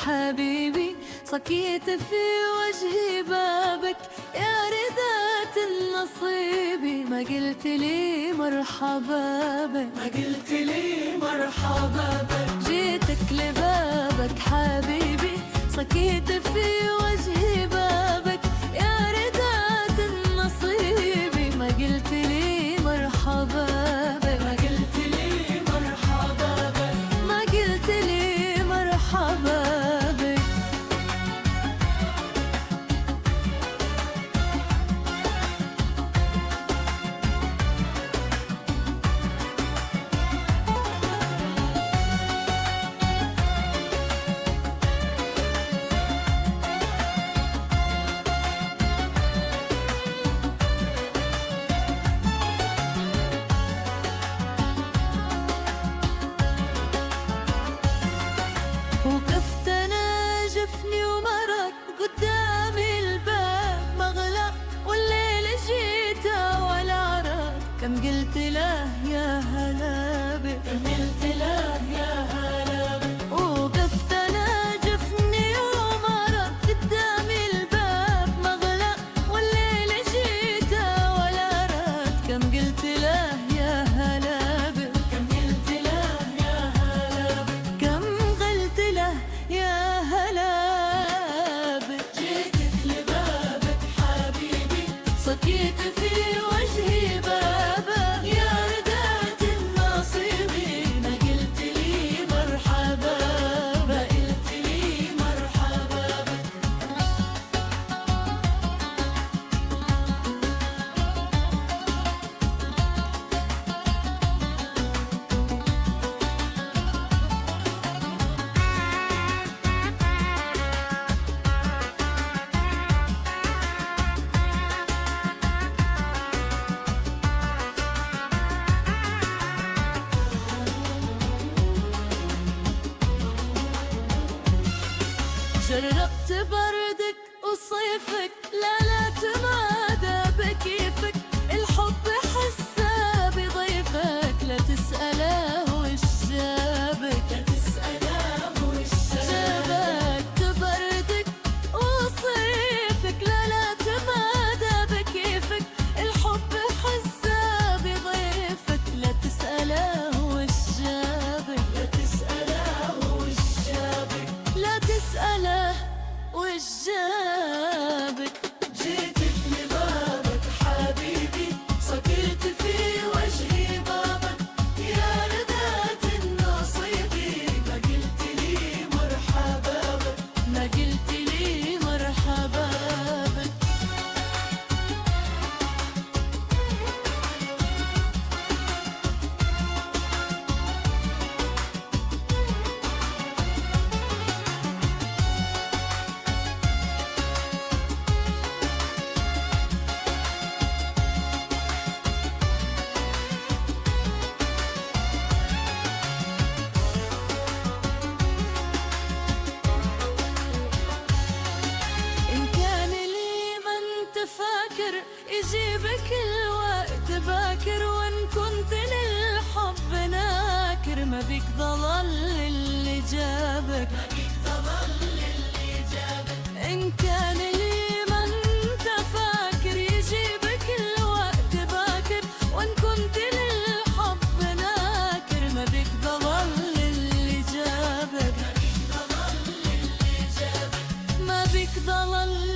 حبيبي، صكيت في وجهي بابك يا رداة النصيب. ما قلت لي مرحبا بك، ما قلت لي مرحبا بك. جيتك لبابك حبيبي، صكيت في وجهي بابك يا رداة النصيب. ما قلت لي مرحبا بك، ما قلت لي مرحبا بك، ما قلت لي مرحبا بك. وقفت انا جفني ومرض قدام الباب مغلق، والليل جيته ولا عرض. كم قلت له يا هلا بك، كم قلت له يا هلا بك. وقفت انا جفني ومرض قدام الباب مغلق، والليل جيته ولا عرض. كم قلت له يا هلا بك، كم قلت له يا هلا بك، كم قلت له يا هلا بك. جيتك لبابك حبيبي، صكيت في وجهي بابك يا رداة النصيب. ما قلت لي مرحبا، ما قلت لي مرحبا بك. جربت بردك وصيفك، لا تمادى بكيفك. الحب حسه بضيفك، لا تسأله وش جابك، لا تسأله وش جابك. بردك وصيفك، لا تمادى بكيفك. الحب حسه بضيفك، لا تسأله وش جابك، لا تسأله وش جابك، لا تسأله وش جابك. جيتك لبابك حبيبي، صكيت في وجهي بابك يا رداة النصيب. ما قلت لي مرحبا بك، ما قلت لي مرحبا بك. فاكر يجيبك الوقت باكر، وان كنت للحب ناكر. ما بيك ضلل اللي جابك، ما بيك ضلل اللي جابك. ان كان لي ما انت فاكر يجيبك الوقت باكر، وان كنت للحب ناكر. ما بيك ضلل اللي جابك، ما بيك ضلل اللي جابك، ما بيك ضلل